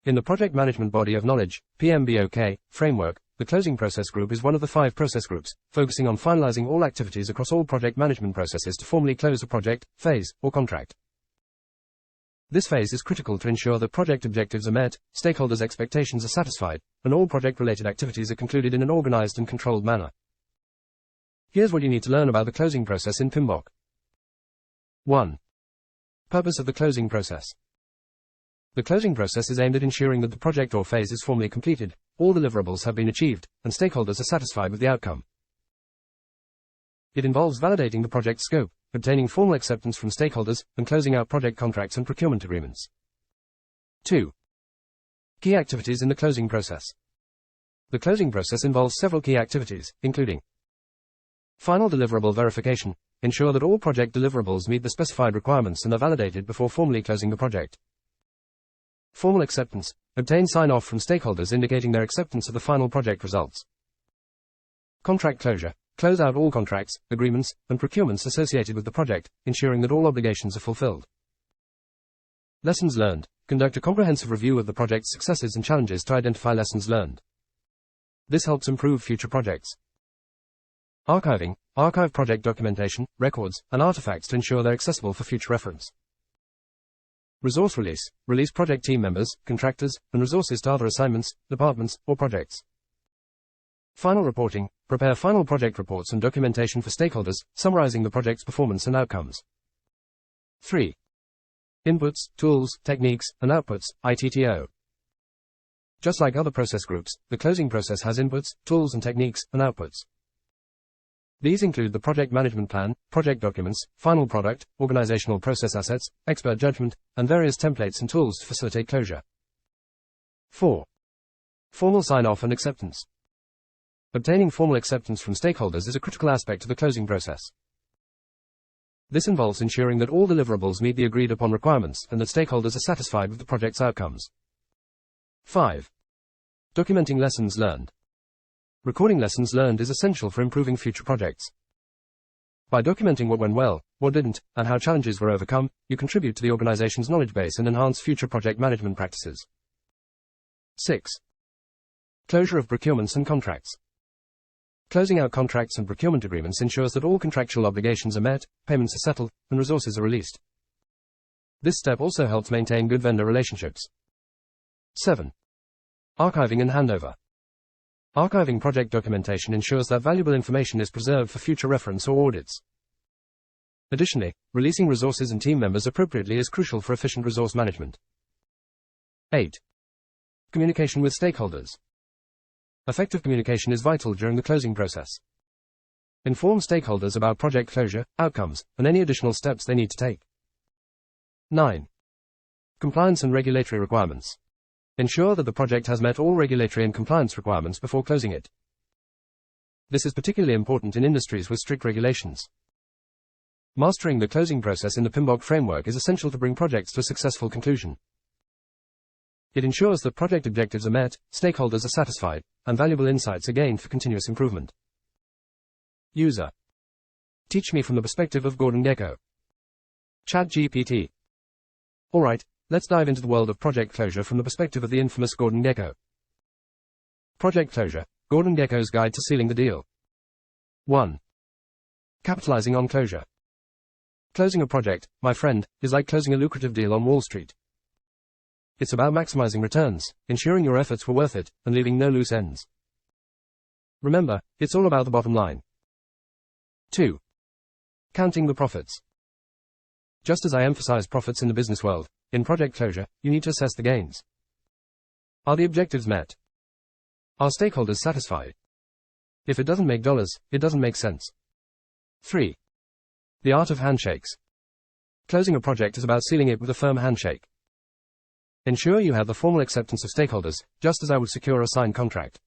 In the Project Management Body of Knowledge, PMBOK, framework, the closing process group is one of the 5 process groups, focusing on finalizing all activities across all project management processes to formally close a project, phase, or contract. This phase is critical to ensure that project objectives are met, stakeholders' expectations are satisfied, and all project-related activities are concluded in an organized and controlled manner. Here's what you need to learn about the closing process in PMBOK. 1. Purpose of the closing process. The closing process is aimed at ensuring that the project or phase is formally completed, all deliverables have been achieved, and stakeholders are satisfied with the outcome. It involves validating the project scope, obtaining formal acceptance from stakeholders, and closing out project contracts and procurement agreements. 2. Key activities in the closing process. The closing process involves several key activities, including final deliverable verification, ensure that all project deliverables meet the specified requirements and are validated before formally closing the project. Formal acceptance, obtain sign-off from stakeholders indicating their acceptance of the final project results. Contract closure, close out all contracts, agreements, and procurements associated with the project, ensuring that all obligations are fulfilled. Lessons learned, conduct a comprehensive review of the project's successes and challenges to identify lessons learned. This helps improve future projects. Archiving, archive project documentation, records, and artifacts to ensure they're accessible for future reference. Resource release, release project team members, contractors, and resources to other assignments, departments, or projects. Final reporting, prepare final project reports and documentation for stakeholders, summarizing the project's performance and outcomes. 3. Inputs, tools, techniques, and outputs, ITTO. Just like other process groups, the closing process has inputs, tools, and techniques, and outputs. These include the project management plan, project documents, final product, organizational process assets, expert judgment, and various templates and tools to facilitate closure. 4. Formal sign-off and acceptance. Obtaining formal acceptance from stakeholders is a critical aspect of the closing process. This involves ensuring that all deliverables meet the agreed-upon requirements and that stakeholders are satisfied with the project's outcomes. 5. Documenting lessons learned. Recording lessons learned is essential for improving future projects. By documenting what went well, what didn't, and how challenges were overcome, you contribute to the organization's knowledge base and enhance future project management practices. 6. Closure of procurements and contracts. Closing out contracts and procurement agreements ensures that all contractual obligations are met, payments are settled, and resources are released. This step also helps maintain good vendor relationships. 7. Archiving and handover. Archiving project documentation ensures that valuable information is preserved for future reference or audits. Additionally, releasing resources and team members appropriately is crucial for efficient resource management. 8. Communication with stakeholders. Effective communication is vital during the closing process. Inform stakeholders about project closure, outcomes, and any additional steps they need to take. 9. Compliance and regulatory requirements. Ensure that the project has met all regulatory and compliance requirements before closing it. This is particularly important in industries with strict regulations. Mastering the closing process in the PMBOK framework is essential to bring projects to a successful conclusion. It ensures that project objectives are met, stakeholders are satisfied, and valuable insights are gained for continuous improvement. User. Teach me from the perspective of Gordon Gekko. ChatGPT. Alright, let's dive into the world of project closure from the perspective of the infamous Gordon Gekko. Project closure, Gordon Gekko's guide to sealing the deal. 1. Capitalizing on closure. Closing a project, my friend, is like closing a lucrative deal on Wall Street. It's about maximizing returns, ensuring your efforts were worth it, and leaving no loose ends. Remember, it's all about the bottom line. 2. Counting the profits. Just as I emphasize profits in the business world, in project closure, you need to assess the gains. Are the objectives met? Are stakeholders satisfied? If it doesn't make dollars, it doesn't make sense. 3. The art of handshakes. Closing a project is about sealing it with a firm handshake. Ensure you have the formal acceptance of stakeholders, just as I would secure a signed contract.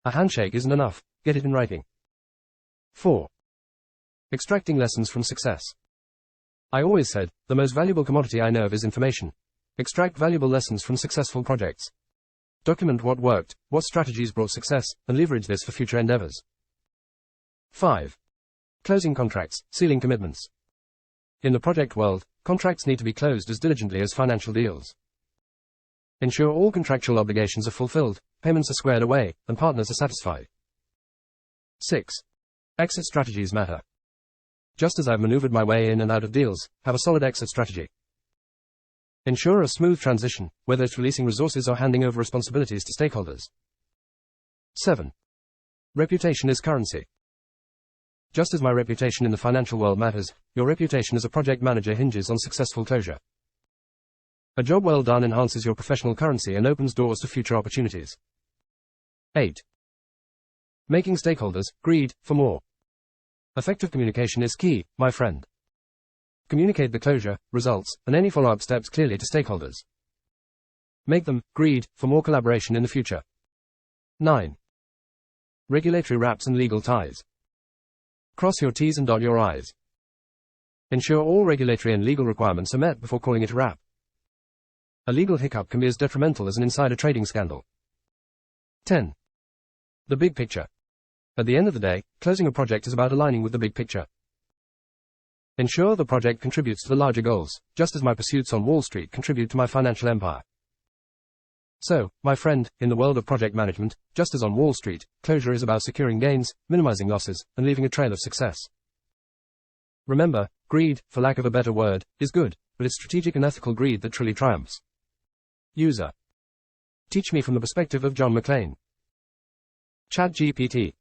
A handshake isn't enough, get it in writing. 4. Extracting lessons from success. I always said, the most valuable commodity I know of is information. Extract valuable lessons from successful projects. Document what worked, what strategies brought success, and leverage this for future endeavors. 5. Closing contracts, sealing commitments. In the project world, contracts need to be closed as diligently as financial deals. Ensure all contractual obligations are fulfilled, payments are squared away, and partners are satisfied. 6. Exit strategies matter. Just as I've maneuvered my way in and out of deals, have a solid exit strategy. Ensure a smooth transition, whether it's releasing resources or handing over responsibilities to stakeholders. 7. Reputation is currency. Just as my reputation in the financial world matters, your reputation as a project manager hinges on successful closure. A job well done enhances your professional currency and opens doors to future opportunities. 8. Making stakeholders greed for more. Effective communication is key, my friend. Communicate the closure, results, and any follow-up steps clearly to stakeholders. Make them greed for more collaboration in the future. 9. Regulatory wraps and legal ties. Cross your T's and dot your I's. Ensure all regulatory and legal requirements are met before calling it a wrap. A legal hiccup can be as detrimental as an insider trading scandal. 10. The big picture. At the end of the day, closing a project is about aligning with the big picture. Ensure the project contributes to the larger goals, just as my pursuits on Wall Street contribute to my financial empire. So, my friend, in the world of project management, just as on Wall Street, closure is about securing gains, minimizing losses, and leaving a trail of success. Remember, greed, for lack of a better word, is good, but it's strategic and ethical greed that truly triumphs. User. Teach me from the perspective of John McClane. ChatGPT.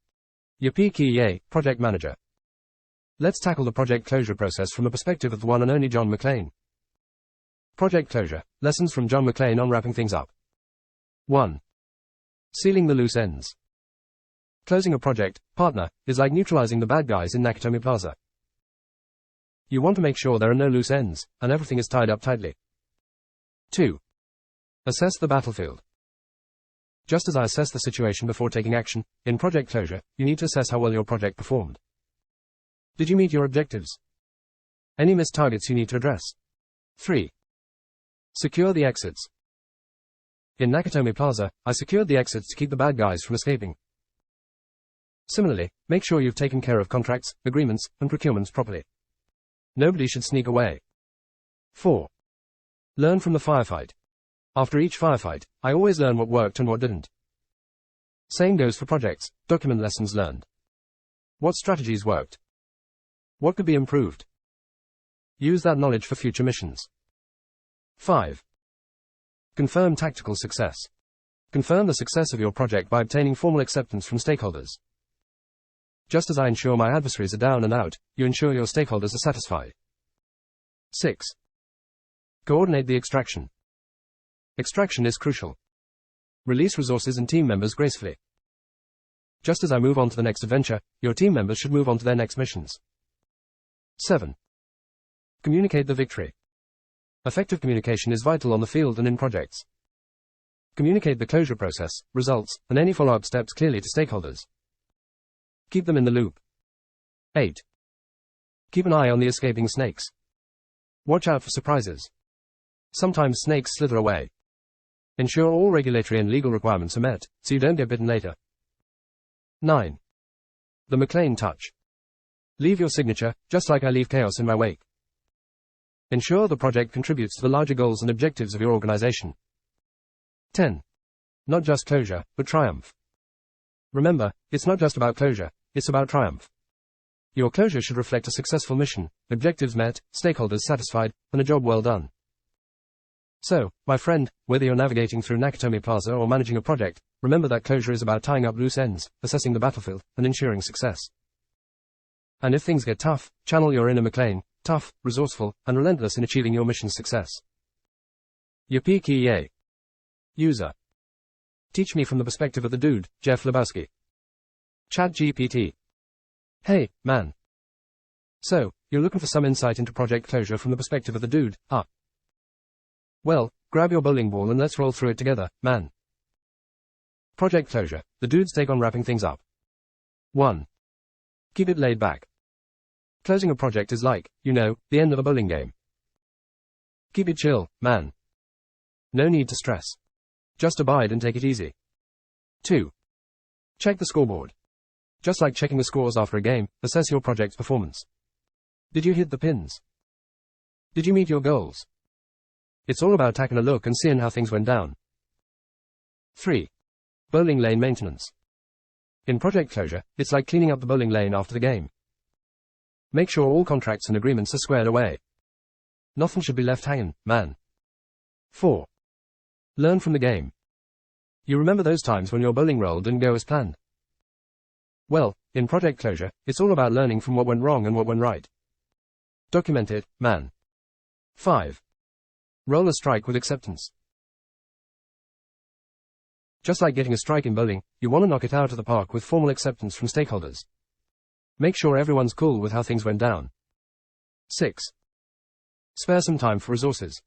Yippee-ki-yay, project manager. Let's tackle the project closure process from the perspective of the one and only John McClane. Project closure. Lessons from John McClane on wrapping things up. 1. Sealing the loose ends. Closing a project, partner, is like neutralizing the bad guys in Nakatomi Plaza. You want to make sure there are no loose ends, and everything is tied up tightly. 2. Assess the battlefield. Just as I assess the situation before taking action, in project closure, you need to assess how well your project performed. Did you meet your objectives? Any missed targets you need to address? 3. Secure the exits. In Nakatomi Plaza, I secured the exits to keep the bad guys from escaping. Similarly, make sure you've taken care of contracts, agreements, and procurements properly. Nobody should sneak away. 4. Learn from the firefight. After each firefight, I always learn what worked and what didn't. Same goes for projects. Document lessons learned. What strategies worked? What could be improved? Use that knowledge for future missions. 5. Confirm tactical success. Confirm the success of your project by obtaining formal acceptance from stakeholders. Just as I ensure my adversaries are down and out, you ensure your stakeholders are satisfied. 6. Coordinate the extraction. Extraction is crucial. Release resources and team members gracefully. Just as I move on to the next adventure, your team members should move on to their next missions. 7. Communicate the victory. Effective communication is vital on the field and in projects. Communicate the closure process, results, and any follow-up steps clearly to stakeholders. Keep them in the loop. 8. Keep an eye on the escaping snakes. Watch out for surprises. Sometimes snakes slither away. Ensure all regulatory and legal requirements are met, so you don't get bitten later. 9. The McClane touch. Leave your signature, just like I leave chaos in my wake. Ensure the project contributes to the larger goals and objectives of your organization. 10. Not just closure, but triumph. Remember, it's not just about closure, it's about triumph. Your closure should reflect a successful mission, objectives met, stakeholders satisfied, and a job well done. So, my friend, whether you're navigating through Nakatomi Plaza or managing a project, remember that closure is about tying up loose ends, assessing the battlefield, and ensuring success. And if things get tough, channel your inner McClane, tough, resourceful, and relentless in achieving your mission's success. Yippee-ki-yay. User. Teach me from the perspective of the dude, Jeff Lebowski. ChatGPT. Hey, man. So, you're looking for some insight into project closure from the perspective of the dude, huh? Well, grab your bowling ball and let's roll through it together, man. Project closure, the dude's take on wrapping things up. 1. Keep it laid back. Closing a project is like, the end of a bowling game. Keep it chill, man. No need to stress. Just abide and take it easy. 2. Check the scoreboard. Just like checking the scores after a game, assess your project's performance. Did you hit the pins? Did you meet your goals? It's all about taking a look and seeing how things went down, 3. Bowling lane maintenance. In project closure, it's like cleaning up the bowling lane after the game. Make sure all contracts and agreements are squared away. Nothing should be left hanging, man. 4. Learn from the game. You remember those times when your bowling roll didn't go as planned? Well, in project closure, it's all about learning from what went wrong and what went right. Document it, man. 5. Roll a strike with acceptance. Just like getting a strike in bowling, you want to knock it out of the park with formal acceptance from stakeholders. Make sure everyone's cool with how things went down. 6. Spare some time for resources.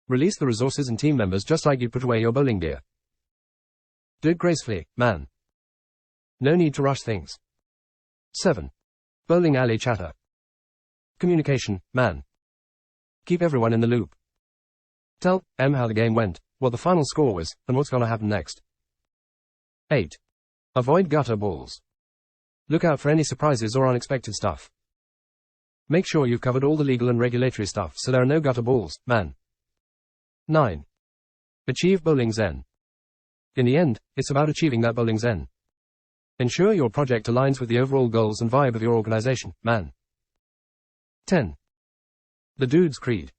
Release the resources and team members just like you put away your bowling gear. Do it gracefully, man. No need to rush things. 7. Bowling alley chatter. Communication, man. Keep everyone in the loop. Tell them how the game went, what the final score was, and what's gonna happen next. 8. Avoid gutter balls. Look out for any surprises or unexpected stuff. Make sure you've covered all the legal and regulatory stuff so there are no gutter balls, man. 9. Achieve bowling zen. In the end, it's about achieving that bowling zen. Ensure your project aligns with the overall goals and vibe of your organization, man. 10. The Dude's Creed.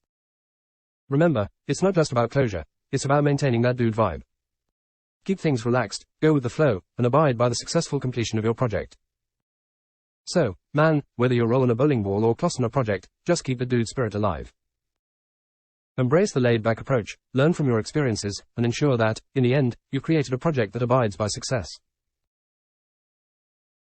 Remember, it's not just about closure, it's about maintaining that dude vibe. Keep things relaxed, go with the flow, and abide by the successful completion of your project. So, man, whether you're rolling a bowling ball or clossing a project, just keep the dude spirit alive. Embrace the laid-back approach, learn from your experiences, and ensure that, in the end, you've created a project that abides by success.